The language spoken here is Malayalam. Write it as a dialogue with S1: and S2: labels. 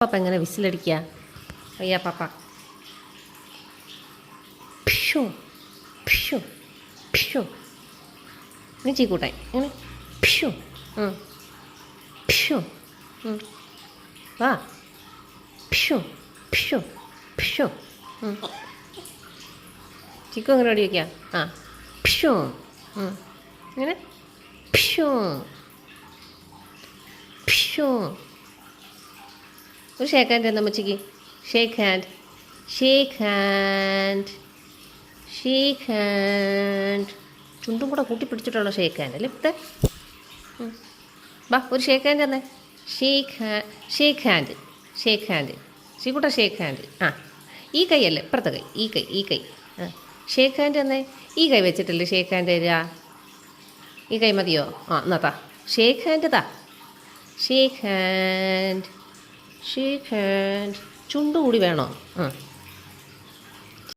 S1: പാപ്പ എങ്ങനെ വിസിലടിക്കുക? അയ്യാ പാപ്പ ഭിഷോ ഭിഷോ ഭിഷോ ഇങ്ങനെ ചീക്കൂട്ടായി ഇങ്ങനെ ഭിഷോ ഭിഷോ വാ ഭിഷോ ഭിഷോ ഭിഷോ ചിക്കു അങ്ങനെ ഓടി വയ്ക്കുക. ആ ഭിഷോ ഇങ്ങനെ ഭിഷോ ഭിഷോ. ഒരു ഷേക്ക് ഹാൻഡ് തന്നെ അമ്മച്ചിക്ക്. Shake hand shake hand shake hand. ചുണ്ടും കൂടെ കൂട്ടി പിടിച്ചിട്ടുള്ള ഷേക്ക് ഹാൻഡ് അല്ലേ ഇപ്പത്തെ? വാ ഒരു ഷേക്ക് ഹാൻഡ് തന്നെ. ഷേക്ക് ഹാൻഡ് ഷേക്ക് ഹാൻഡ് ശ്രീകുട്ട ഷേക്ക് ഹാൻഡ്. ആ ഈ കൈ അല്ലേ ഇപ്പുറത്തെ കൈ, ഈ കൈ ആ ഷേക്ക് ഹാൻഡ് തന്നെ. ഈ കൈ വെച്ചിട്ടല്ലേ ഷേക്ക് ഹാൻഡ് തരാ? ഈ കൈ മതിയോ? ആ എന്നാ താ ഷേക്ക് ഹാൻഡ് താ. Shake hand shake hand. ചുണ്ട് കൂടി വേണോ? ആ